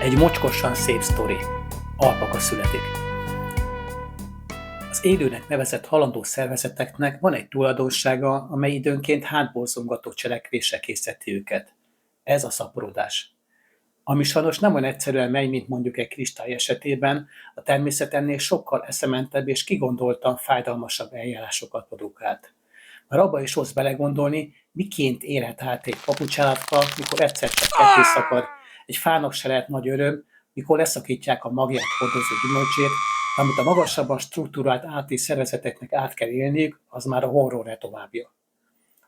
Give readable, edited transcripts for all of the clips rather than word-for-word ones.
Egy mocskosan szép sztori. Alpaka születik. Az élőnek nevezett halandó szervezeteknek van egy tulajdonsága, amely időnként hátborzongató cselekvésre készíti őket. Ez a szaporodás. Ami sajnos nem olyan egyszerűen megy, mint mondjuk egy kristály esetében, a természet ennél sokkal eszementebb és kigondoltan fájdalmasabb eljárásokat produkált. Már abba is rossz belegondolni, miként érhet át egy papucsállatka, mikor egyszer csak ketté szakad. Egy fának se lehet nagy öröm, mikor leszakítják a magját hordozó gyümölcsét, de amit a magasabban struktúrált állati szervezeteknek át kell élniük, az már a horror ne továbbja.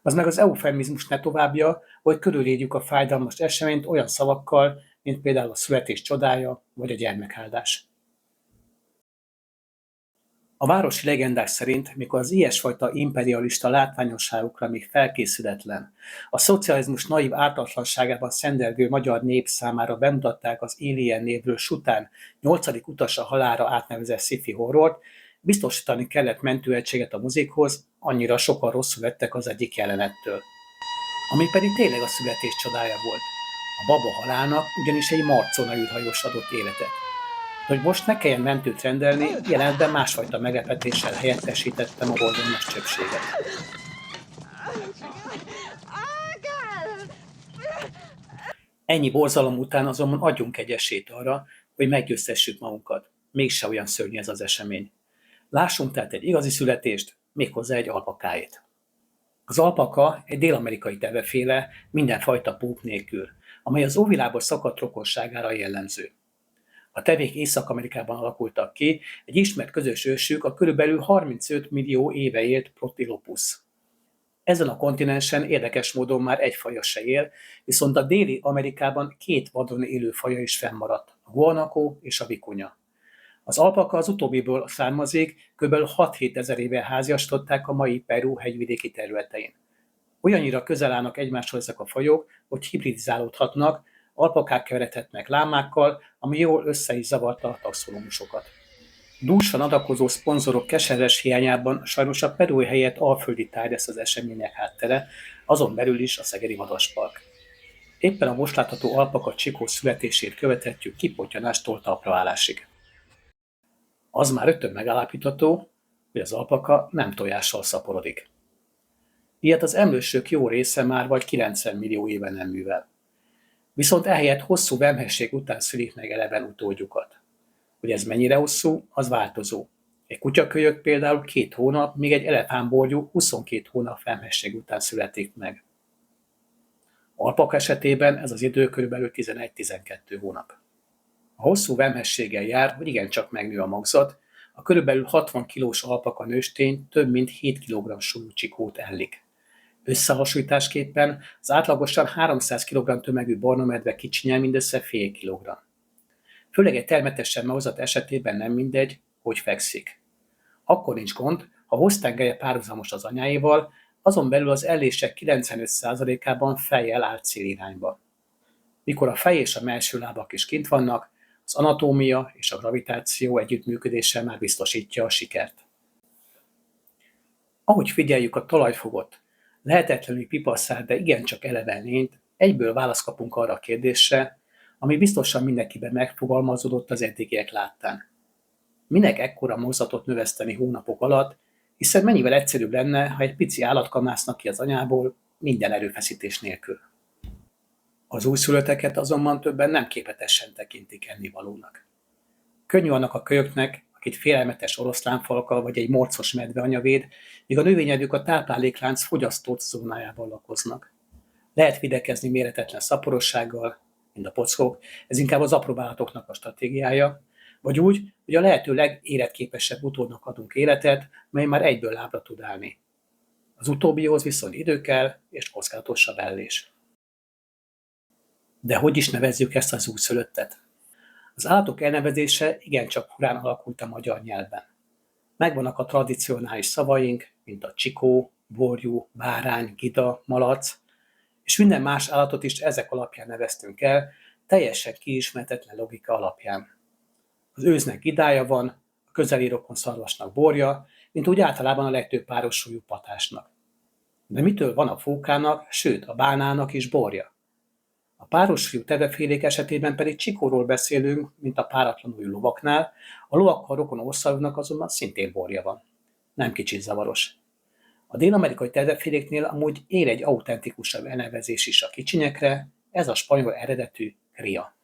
Az meg az eufemizmus ne továbbja, hogy körülírjuk a fájdalmas eseményt olyan szavakkal, mint például a születés csodája vagy a gyermekáldás. A városi legendák szerint, mikor az ilyesfajta imperialista látványosságokra még felkészületlen, a szocializmus naív ártatlanságában szendergő magyar nép számára bemutatták az Alien névről Sután 8. utasa halálra átnevezett sci-fi horrort, biztosítani kellett mentőegységet a mozikhoz, annyira sokan rosszul lettek az egyik jelenettől. Ami pedig tényleg a születés csodája volt. A baba halálnak ugyanis egy marcona űrhajós adott életet. De hogy most ne kelljen mentőt rendelni, jelenetben másfajta meglepetéssel helyettesítettem a borzalmas csöpséget. Ennyi borzalom után azonban adjunk egy esélyt arra, hogy meggyőztessük magunkat. Mégse olyan szörnyű ez az esemény. Lássunk tehát egy igazi születést, méghozzá egy alpakáét. Az alpaka egy dél-amerikai teveféle, mindenfajta pók nélkül, amely az óvilágból szakadt rokonságára jellemző. A tevék Észak-Amerikában alakultak ki, egy ismert közös ősük a körülbelül 35 millió éve élt Protylopus. Ezen a kontinensen érdekes módon már egy faja se él, viszont a déli Amerikában 2 vadon élő faja is fennmaradt, a guanaco és a vikunya. Az alpaka az utóbbiból származik, kb. 6-7 ezer éve háziasították a mai Peru hegyvidéki területein. Olyannyira közel állnak egymáshoz ezek a fajok, hogy hibridizálódhatnak, alpakák keveredhetnek lámákkal, ami jól össze is zavarta a taxonómusokat. Dúsan adakozó szponzorok keseres hiányában sajnos a perui helyett alföldi tárgy lesz az események háttere, azon belül is a Szegedi Vadaspark. Éppen a most látható alpaka Csikó születését követhetjük kipottyanástól talpraállásig. Az már rögtön megállapítható, hogy az alpaka nem tojással szaporodik. Ilyet az emlősök jó része már vagy 90 millió éve nem művel. Viszont ehelyett hosszú vemhesség után szülik meg eleven utódjukat. Hogy ez mennyire hosszú, az változó. Egy kutyakölyök például 2 hónap, míg egy elefántborjú 22 hónap vemhesség után születik meg. Alpaka esetében ez az idő kb. 11-12 hónap. A hosszú vemhességgel jár, hogy igencsak megnő a magzat, a körülbelül 60 kilós alpaka nőstény több mint 7 kg súlyú csikót ellik. Összehasonlításképpen az átlagosan 300 kg tömegű barnamedve kicsinyel mindössze fél kilogramm. Főleg egy termetesen magzat esetében nem mindegy, hogy fekszik. Akkor nincs gond, ha hoztengelye párhuzamos az anyáival, azon belül az ellések 95%-ában fejjel áll célirányba. Mikor a fej és a mellső lábak is kint vannak, az anatómia és a gravitáció együttműködése már biztosítja a sikert. Ahogy figyeljük a talajfogott, lehetetlenül pipaszát, de igencsak eleven lényt, egyből választ kapunk arra a kérdésre, ami biztosan mindenkiben megfogalmazódott az eddigiek láttán. Minek ekkora magzatot növeszteni hónapok alatt, hiszen mennyivel egyszerűbb lenne, ha egy pici állatka mászna ki az anyából minden erőfeszítés nélkül. Az újszülötteket azonban többen nem képletesen tekintik ennivalónak. Könnyű annak a kölyöknek, akit félelmetes oroszlánfalka vagy egy morcos medveanya véd, míg a növényevők a tápláléklánc fogyasztott zónájában lakoznak. Lehet videkezni méretetlen szaporossággal, mint a pockok, ez inkább az apróbb állatoknak a stratégiája, vagy úgy, hogy a lehető legéletképesebb utódnak adunk életet, mely már egyből lábra tud állni. Az utóbbihoz viszont idő kell és kockázatosabb ellés. De hogy is nevezzük ezt az újszülöttet? Az állatok elnevezése igencsak furán alakult a magyar nyelvben. Megvannak a tradicionális szavaink, mint a csikó, borjú, bárány, gida, malac, és minden más állatot is ezek alapján neveztünk el, teljesen kiismertetlen logika alapján. Az őznek gidája van, a közeli rokon szarvasnak borja, mint úgy általában a legtöbb párossúlyú patásnak. De mitől van a fókának, sőt a bálnának is borja? A párosfiú tevefélék esetében pedig csikóról beszélünk, mint a páratlanul lovaknál, a lovakkal rokon országoknak azonban szintén borja van. Nem kicsit zavaros. A dél-amerikai teveféléknél amúgy ér egy autentikusabb elnevezés is a kicsinyekre, ez a spanyol eredetű cria.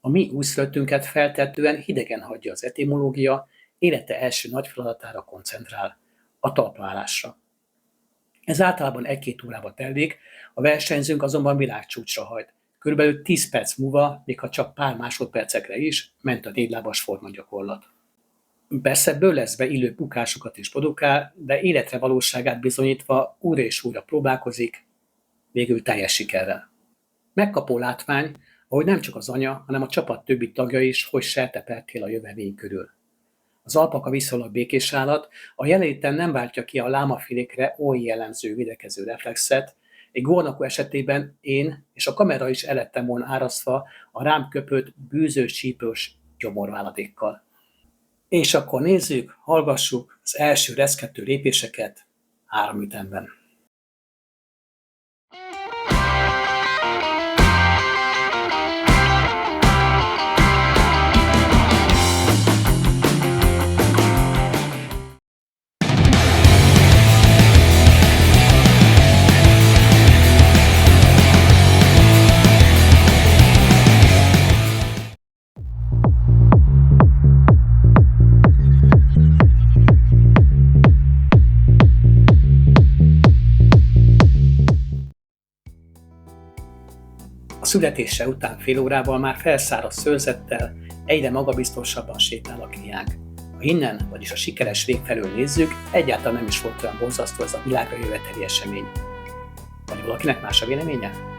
A mi újszülöttünket feltehetően hidegen hagyja az etimológia, élete első nagy feladatára koncentrál, a talpraállásra. Ez általában 1-2 órába telik, a versenyzőnk azonban világcsúcsra hajt. Körülbelül 10 perc múlva, még ha csak pár másodpercekre is, ment a 4 lábas formagyakorlat. Persze bőleszbe illő bukásokat is produkál, de életre valóságát bizonyítva újra és újra próbálkozik, végül teljes sikerrel. Megkapó látvány, ahogy nem csak az anya, hanem a csapat többi tagja is hogy sertepertél a jövevény körül. Az alpaka viszonylag békés állat, a jelenléten nem váltja ki a lámafilékre oly jellemző védekező reflexet, egy górnakó esetében én és a kamera is el lettem volna árasztva a rám köpött, bűzős, csípős gyomorváladékkal. És akkor nézzük, hallgassuk az első reszkető lépéseket 3 ütemben. A születése után fél órával már felszáradt szőrzettel egyre magabiztosabban sétál a kriánk. Ha innen, vagyis a sikeres vég felől nézzük, egyáltalán nem is volt olyan borzasztó ez a világra jöveteli esemény. Vagy valakinek más a véleménye?